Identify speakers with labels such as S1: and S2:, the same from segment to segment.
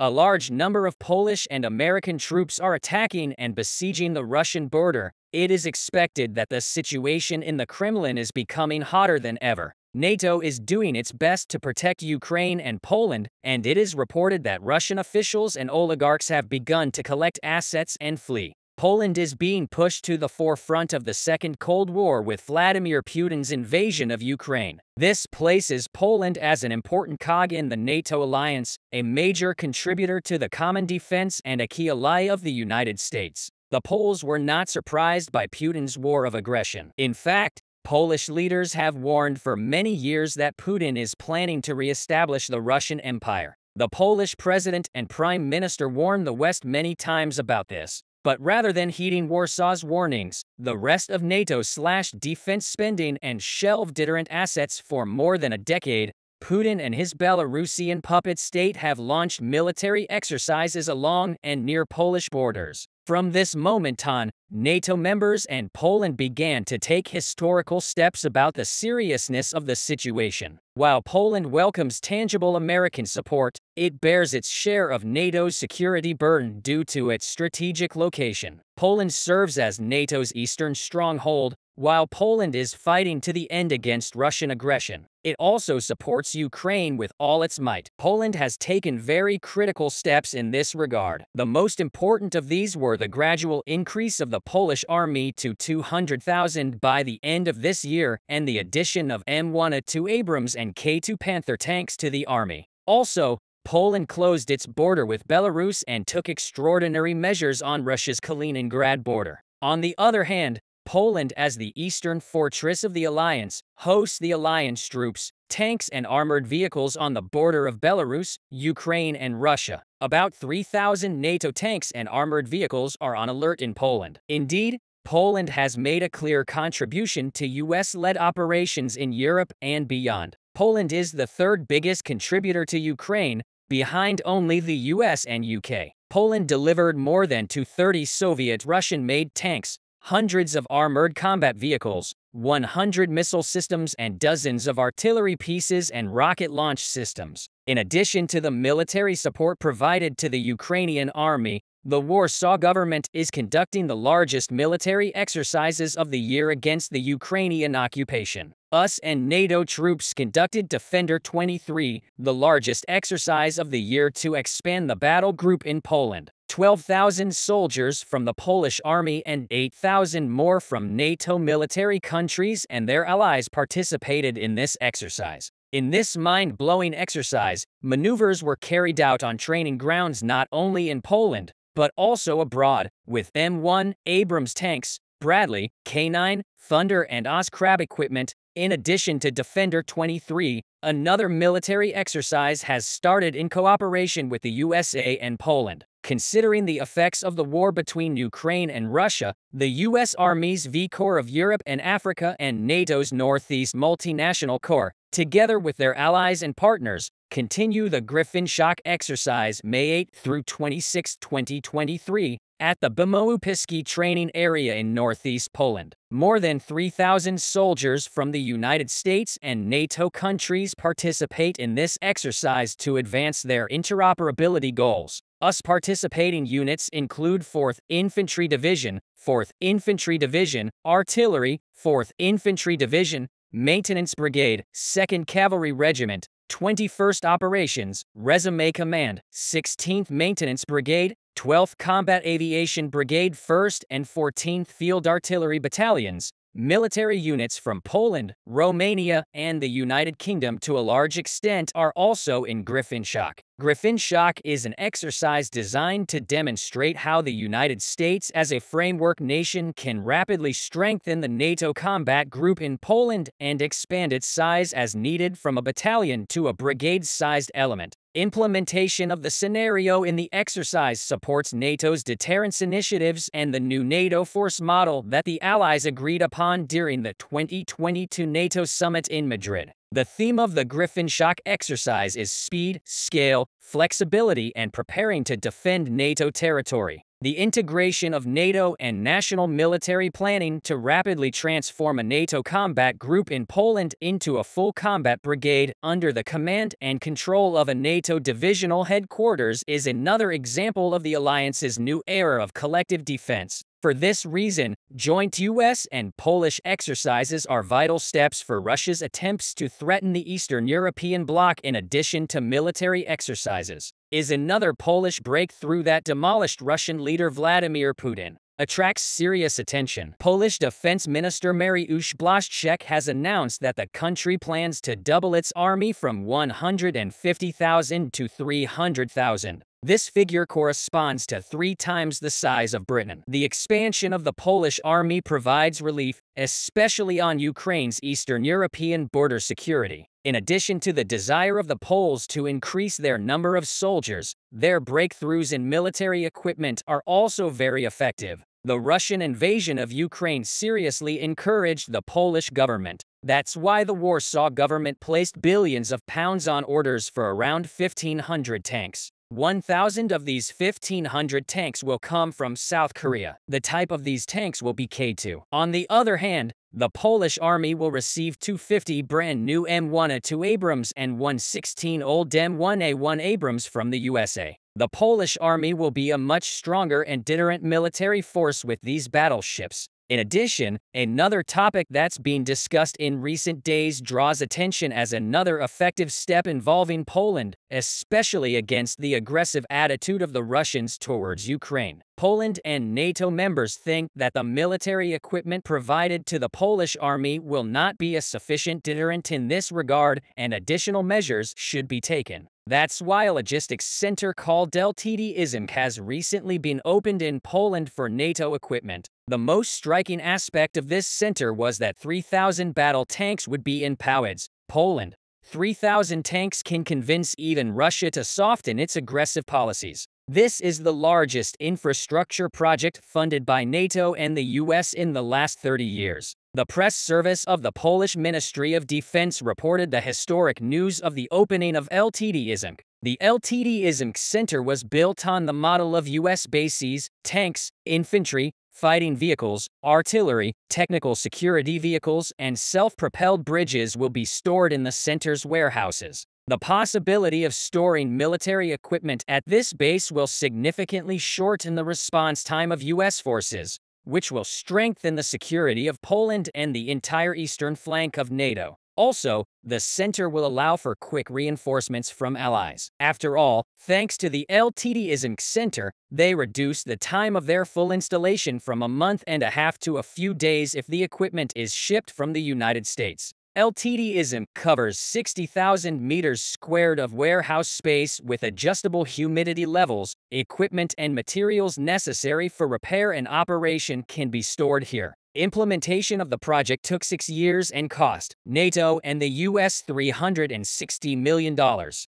S1: A large number of Polish and American troops are attacking and besieging the Russian border. It is expected that the situation in the Kremlin is becoming hotter than ever. NATO is doing its best to protect Ukraine and Poland, and it is reported that Russian officials and oligarchs have begun to collect assets and flee. Poland is being pushed to the forefront of the Second Cold War with Vladimir Putin's invasion of Ukraine. This places Poland as an important cog in the NATO alliance, a major contributor to the common defense and a key ally of the United States. The Poles were not surprised by Putin's war of aggression. In fact, Polish leaders have warned for many years that Putin is planning to re-establish the Russian Empire. The Polish president and prime minister warned the West many times about this. But rather than heeding Warsaw's warnings, the rest of NATO slashed defense spending and shelved deterrent assets for more than a decade. Putin and his Belarusian puppet state have launched military exercises along and near Polish borders. From this moment on, NATO members and Poland began to take historical steps about the seriousness of the situation. While Poland welcomes tangible American support, it bears its share of NATO's security burden due to its strategic location. Poland serves as NATO's eastern stronghold, while Poland is fighting to the end against Russian aggression. It also supports Ukraine with all its might. Poland has taken very critical steps in this regard. The most important of these were the gradual increase of the Polish army to 200,000 by the end of this year and the addition of M1A2 Abrams and K2 Panther tanks to the army. Also, Poland closed its border with Belarus and took extraordinary measures on Russia's Kaliningrad border. On the other hand, Poland, as the eastern fortress of the alliance, hosts the alliance troops, tanks, and armored vehicles on the border of Belarus, Ukraine, and Russia. About 3,000 NATO tanks and armored vehicles are on alert in Poland. Indeed, Poland has made a clear contribution to US-led operations in Europe and beyond. Poland is the third biggest contributor to Ukraine, behind only the US and UK. Poland delivered more than 230 Soviet Russian-made tanks, hundreds of armored combat vehicles, 100 missile systems, and dozens of artillery pieces and rocket launch systems. In addition to the military support provided to the Ukrainian army, the Warsaw government is conducting the largest military exercises of the year against the Ukrainian occupation. US and NATO troops conducted Defender 23, the largest exercise of the year to expand the battle group in Poland. 12,000 soldiers from the Polish army and 8,000 more from NATO military countries and their allies participated in this exercise. In this mind-blowing exercise, maneuvers were carried out on training grounds not only in Poland, but also abroad, with M1 Abrams tanks, Bradley, K9, Thunder, and Oskrab equipment. In addition to Defender 23, another military exercise has started in cooperation with the USA and Poland. Considering the effects of the war between Ukraine and Russia, the U.S. Army's V Corps of Europe and Africa and NATO's Northeast Multinational Corps, together with their allies and partners, continue the Griffin Shock exercise May 8 through 26, 2023, at the Bemoupski training area in northeast Poland. More than 3,000 soldiers from the United States and NATO countries participate in this exercise to advance their interoperability goals. US participating units include 4th Infantry Division, 4th Infantry Division, Artillery, 4th Infantry Division, Maintenance Brigade, 2nd Cavalry Regiment, 21st Operations, Resume Command, 16th Maintenance Brigade, 12th Combat Aviation Brigade, 1st and 14th Field Artillery Battalions. Military units from Poland, Romania, and the United Kingdom to a large extent are also in Griffin Shock. Griffin Shock is an exercise designed to demonstrate how the United States as a framework nation can rapidly strengthen the NATO combat group in Poland and expand its size as needed from a battalion to a brigade-sized element. Implementation of the scenario in the exercise supports NATO's deterrence initiatives and the new NATO force model that the Allies agreed upon during the 2022 NATO summit in Madrid. The theme of the Griffin Shock exercise is speed, scale, flexibility, and preparing to defend NATO territory. The integration of NATO and national military planning to rapidly transform a NATO combat group in Poland into a full combat brigade under the command and control of a NATO divisional headquarters is another example of the alliance's new era of collective defense. For this reason, joint US and Polish exercises are vital steps for Russia's attempts to threaten the Eastern European bloc. In addition to military exercises, is another Polish breakthrough that demolished Russian leader Vladimir Putin attracts serious attention. Polish Defense Minister Mariusz Błaszczak has announced that the country plans to double its army from 150,000 to 300,000. This figure corresponds to 3 times the size of Britain. The expansion of the Polish army provides relief, especially on Ukraine's Eastern European border security. In addition to the desire of the Poles to increase their number of soldiers, their breakthroughs in military equipment are also very effective. The Russian invasion of Ukraine seriously encouraged the Polish government. That's why the Warsaw government placed billions of pounds on orders for around 1,500 tanks. 1,000 of these 1,500 tanks will come from South Korea. The type of these tanks will be K2. On the other hand, the Polish army will receive 250 brand new M1A2 Abrams and 116-old M1A1 Abrams from the USA. The Polish army will be a much stronger and deterrent military force with these battleships. In addition, another topic that's been discussed in recent days draws attention as another effective step involving Poland, especially against the aggressive attitude of the Russians towards Ukraine. Poland and NATO members think that the military equipment provided to the Polish army will not be a sufficient deterrent in this regard, and additional measures should be taken. That's why a logistics center called decisive has recently been opened in Poland for NATO equipment. The most striking aspect of this center was that 3,000 battle tanks would be in Poland. 3,000 tanks can convince even Russia to soften its aggressive policies. This is the largest infrastructure project funded by NATO and the US in the last 30 years. The press service of the Polish Ministry of Defense reported the historic news of the opening of decisive. The decisive center was built on the model of US bases, tanks, infantry, fighting vehicles, artillery, technical security vehicles, and self-propelled bridges will be stored in the center's warehouses. The possibility of storing military equipment at this base will significantly shorten the response time of US forces, which will strengthen the security of Poland and the entire eastern flank of NATO. Also, the center will allow for quick reinforcements from allies. After all, thanks to the decisive center, they reduce the time of their full installation from a month and a half to a few days if the equipment is shipped from the United States. Decisive covers 60,000 meters squared of warehouse space with adjustable humidity levels. Equipment and materials necessary for repair and operation can be stored here. Implementation of the project took 6 years and cost NATO and the US $360 million.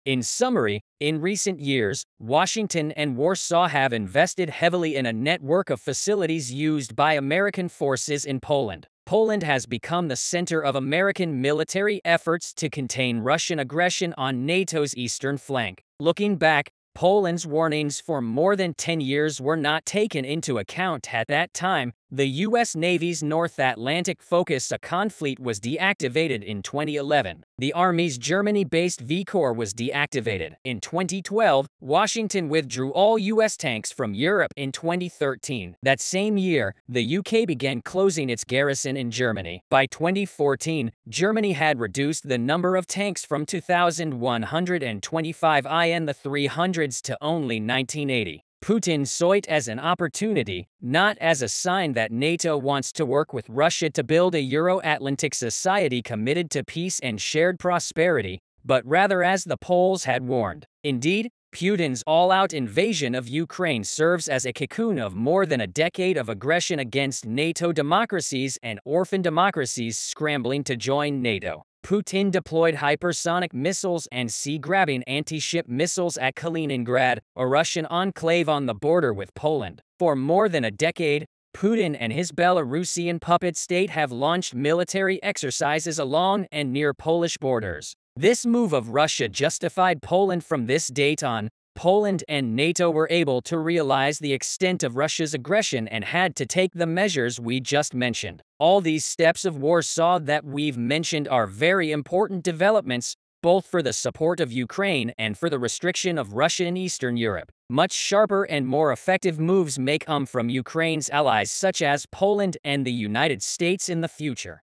S1: In summary, in recent years, Washington and Warsaw have invested heavily in a network of facilities used by American forces in Poland. Poland has become the center of American military efforts to contain Russian aggression on NATO's eastern flank. Looking back, Poland's warnings for more than 10 years were not taken into account at that time. The U.S. Navy's North Atlantic focus fleet was deactivated in 2011. The Army's Germany-based V Corps was deactivated. In 2012, Washington withdrew all U.S. tanks from Europe in 2013. That same year, the U.K. began closing its garrison in Germany. By 2014, Germany had reduced the number of tanks from 2,125 in the 300s to only 1980. Putin saw it as an opportunity, not as a sign that NATO wants to work with Russia to build a Euro-Atlantic society committed to peace and shared prosperity, but rather as the Poles had warned. Indeed, Putin's all-out invasion of Ukraine serves as a cocoon of more than a decade of aggression against NATO democracies and orphan democracies scrambling to join NATO. Putin deployed hypersonic missiles and sea-grabbing anti-ship missiles at Kaliningrad, a Russian enclave on the border with Poland. For more than a decade, Putin and his Belarusian puppet state have launched military exercises along and near Polish borders. This move of Russia justified Poland from this date on. Poland and NATO were able to realize the extent of Russia's aggression and had to take the measures we just mentioned. All these steps of Warsaw that we've mentioned are very important developments, both for the support of Ukraine and for the restriction of Russia in Eastern Europe. Much sharper and more effective moves may come from Ukraine's allies such as Poland and the United States in the future.